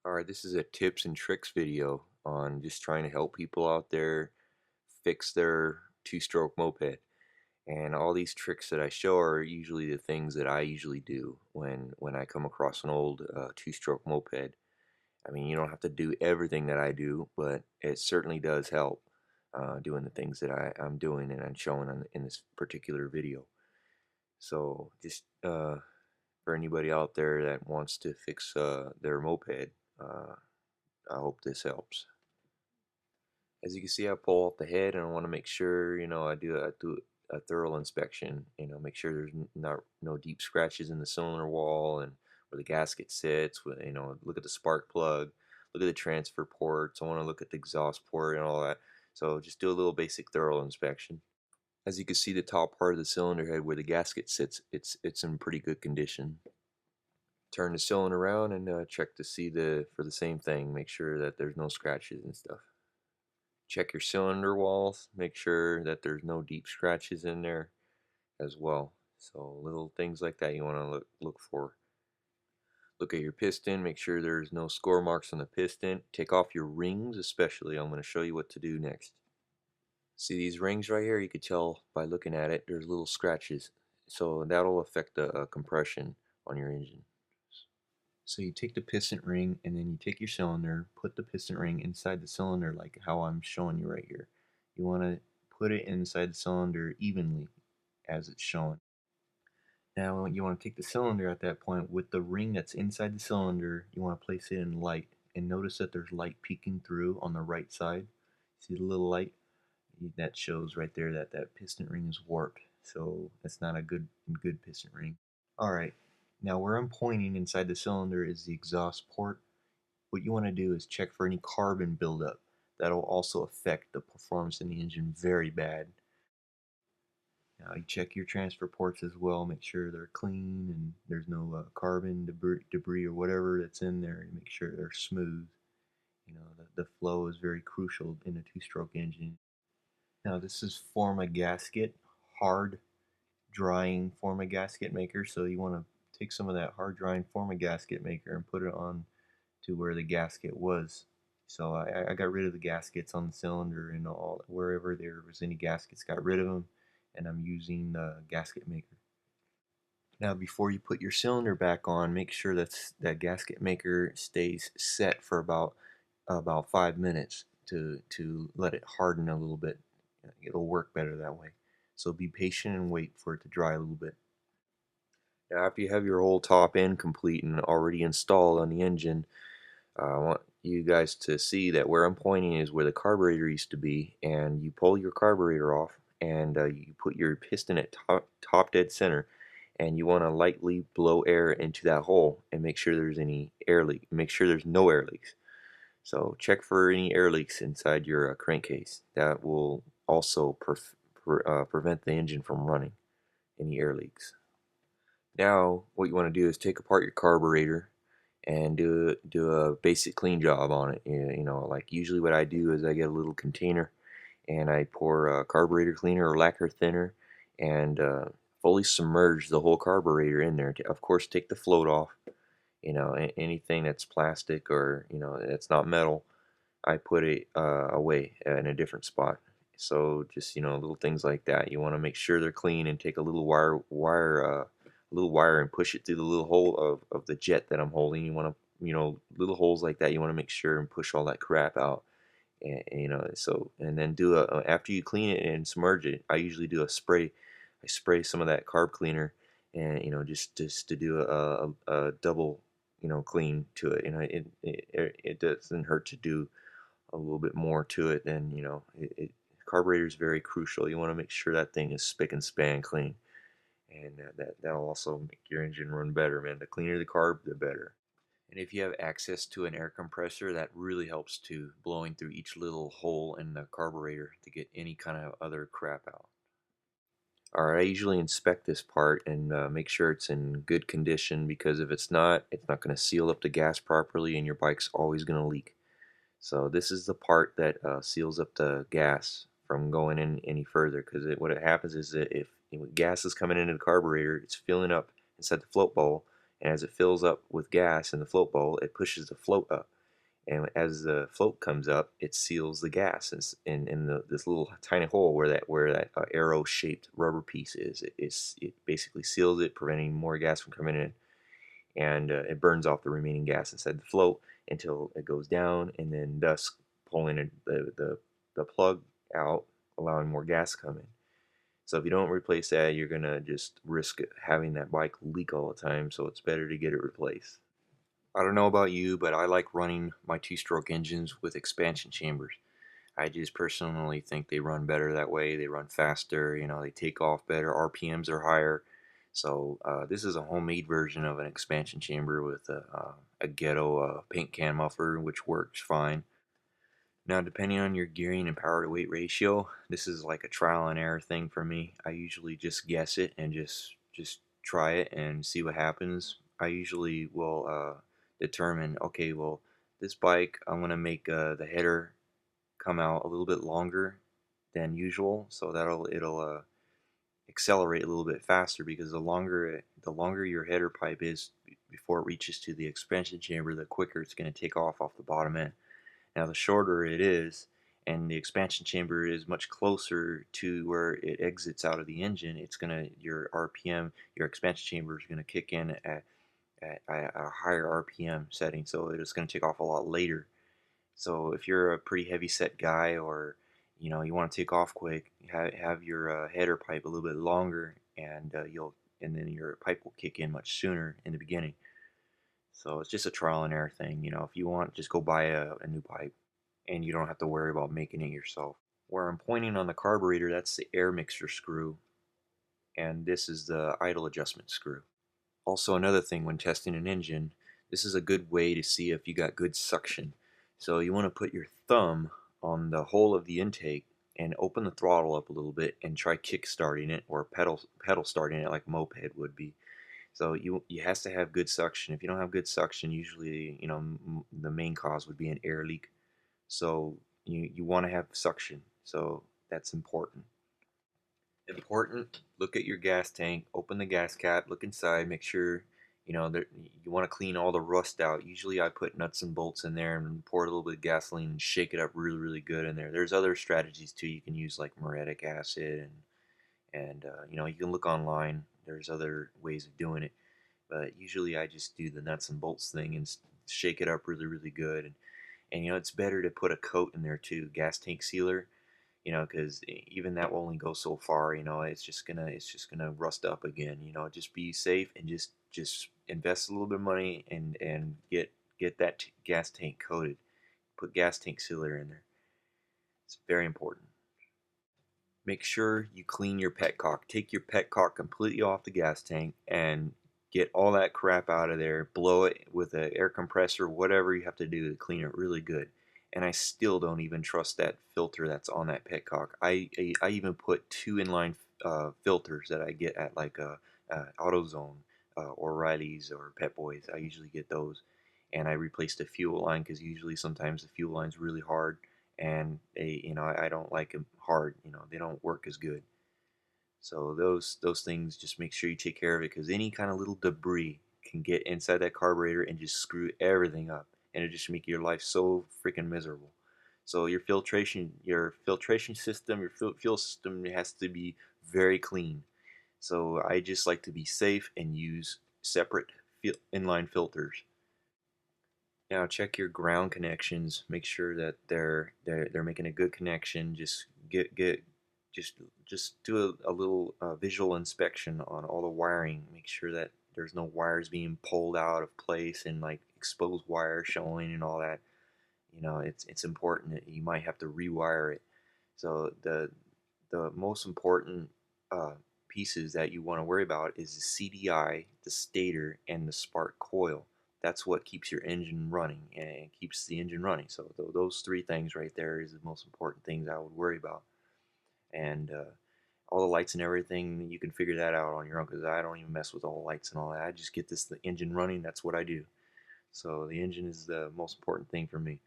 Alright, this is a tips and tricks video on just trying to help people out there fix their two-stroke moped. And all these tricks that I show are usually the things that I usually do when I come across an old two-stroke moped. I mean, you don't have to do everything that I do, but it certainly does help doing the things that I'm doing and I'm showing in this particular video. So just for anybody out there that wants to fix their moped, uh, I hope this helps. As you can see, I pull off the head, and I want to make sure, I do a thorough inspection. Make sure there's not no deep scratches in the cylinder wall and where the gasket sits. Look at the spark plug, look at the transfer ports. I want to look at the exhaust port and all that. So just do a little basic thorough inspection. As you can see, the top part of the cylinder head where the gasket sits, it's in pretty good condition. Turn the cylinder around and check to see for the same thing. Make sure that there's no scratches and stuff. Check your cylinder walls, make sure that there's no deep scratches in there as well. So little things like that you want to look for. Look at your piston, make sure there's no score marks on the piston. Take off your rings, especially. I'm going to show you what to do next. See these rings right here? You could tell by looking at it, there's little scratches. So that'll affect the compression on your engine. So you take the piston ring and then you take your cylinder, put the piston ring inside the cylinder like how I'm showing you right here. You want to put it inside the cylinder evenly as it's shown. Now you want to take the cylinder at that point with the ring that's inside the cylinder, you want to place it in light and notice that there's light peeking through on the right side. See the little light? That shows right there that that piston ring is warped. So that's not a good piston ring. Alright, now where I'm pointing inside the cylinder is the exhaust port. What you want to do is check for any carbon buildup. That'll also affect the performance in the engine very bad. Now you check your transfer ports as well, make sure they're clean and there's no carbon debris or whatever that's in there, and make sure they're smooth. The flow is very crucial in a two-stroke engine. Now this is Forma gasket, hard drying Forma gasket maker, so you want to take some of that hard drying Forma gasket maker and put it on to where the gasket was. So I got rid of the gaskets on the cylinder and all wherever there was any gaskets, got rid of them, and I'm using the gasket maker. Now before you put your cylinder back on, make sure that gasket maker stays set for about 5 minutes to let it harden a little bit. It'll work better that way. So be patient and wait for it to dry a little bit. Now after you have your whole top end complete and already installed on the engine, I want you guys to see that where I'm pointing is where the carburetor used to be, and you pull your carburetor off and you put your piston at top dead center, and you want to lightly blow air into that hole and make sure there's any air leak. Make sure there's no air leaks. So check for any air leaks inside your crankcase. That will also prevent the engine from running, any air leaks. Now what you want to do is take apart your carburetor and do a basic clean job on it. Like usually what I do is I get a little container and I pour carburetor cleaner or lacquer thinner and fully submerge the whole carburetor in there. Of course, take the float off. Anything that's plastic or that's not metal, I put it away in a different spot. So just little things like that. You want to make sure they're clean and take a little wire and push it through the little hole of the jet that I'm holding. You want to little holes like that. You want to make sure and push all that crap out. And then do after you clean it and submerge it, I usually do a spray. I spray some of that carb cleaner and just to do a double clean to it. It doesn't hurt to do a little bit more to it. Then carburetor is very crucial. You want to make sure that thing is spick and span clean, and that'll also make your engine run better, man. The cleaner the carb, the better. And if you have access to an air compressor, that really helps too, blowing through each little hole in the carburetor to get any kind of other crap out. Alright, I usually inspect this part and make sure it's in good condition, because if it's not going to seal up the gas properly and your bike's always going to leak. So this is the part that seals up the gas from going in any further, because what happens is that if gas is coming into the carburetor, it's filling up inside the float bowl, and as it fills up with gas in the float bowl, it pushes the float up. And as the float comes up, it seals the gas in this little tiny hole where that arrow-shaped rubber piece is. It basically seals it, preventing more gas from coming in, and it burns off the remaining gas inside the float until it goes down, and then thus pulling the plug out, allowing more gas to come in. So if you don't replace that, you're gonna just risk having that bike leak all the time. So it's better to get it replaced. I don't know about you, but I like running my two-stroke engines with expansion chambers. I just personally think they run better that way. They run faster, they take off better, RPMs are higher. So this is a homemade version of an expansion chamber with a ghetto paint can muffler, which works fine. Now, depending on your gearing and power to weight ratio, this is like a trial and error thing for me. I usually just guess it and just try it and see what happens. I usually will determine, okay, well, this bike, I'm gonna make the header come out a little bit longer than usual, so it'll accelerate a little bit faster, because the longer your header pipe is before it reaches to the expansion chamber, the quicker it's going to take off the bottom end. Now, the shorter it is, and the expansion chamber is much closer to where it exits out of the engine, your RPM, your expansion chamber is gonna kick in at a higher RPM setting, so it's gonna take off a lot later. So if you're a pretty heavy set guy, or you want to take off quick, have your header pipe a little bit longer, and and then your pipe will kick in much sooner in the beginning. So it's just a trial and error thing. If you want, just go buy a new pipe, and you don't have to worry about making it yourself. Where I'm pointing on the carburetor, that's the air mixture screw, and this is the idle adjustment screw. Also, another thing when testing an engine, this is a good way to see if you got good suction. So you want to put your thumb on the hole of the intake and open the throttle up a little bit and try kick starting it, or pedal starting it like a moped would be. So you has to have good suction. If you don't have good suction, usually the main cause would be an air leak. So you want to have suction. So that's important. Look at your gas tank, open the gas cap, look inside, make sure that you want to clean all the rust out. Usually I put nuts and bolts in there and pour a little bit of gasoline and shake it up really, really good in there. There's other strategies too. You can use like muriatic acid, and you can look online. There's other ways of doing it, but usually I just do the nuts and bolts thing and shake it up really, really good. And it's better to put a coat in there too, gas tank sealer, because even that will only go so far. It's just gonna rust up again. Just be safe, and just invest a little bit of money, and get that gas tank coated. Put gas tank sealer in there. It's very important. Make sure you clean your petcock. Take your petcock completely off the gas tank and get all that crap out of there. Blow it with an air compressor, whatever you have to do to clean it really good. And I still don't even trust that filter that's on that petcock. I even put two inline filters that I get at like AutoZone, O'Reilly's, or Pet Boys. I usually get those, and I replaced the fuel line, because usually sometimes the fuel line's really hard, and I don't like them hard. They don't work as good. So those things, just make sure you take care of it, because any kind of little debris can get inside that carburetor and just screw everything up, and it just make your life so freaking miserable. So your filtration system, your fuel system has to be very clean. So I just like to be safe and use separate inline filters. Now check your ground connections. Make sure that they're making a good connection. Just just do a little visual inspection on all the wiring. Make sure that there's no wires being pulled out of place, and like exposed wire showing and all that. It's important that you might have to rewire it. So the most important uh, pieces that you want to worry about is the CDI, the stator, and the spark coil. That's what keeps your engine running, and keeps the engine running. So those three things right there is the most important things I would worry about. And all the lights and everything, you can figure that out on your own, because I don't even mess with all the lights and all that. I just get the engine running. That's what I do. So the engine is the most important thing for me.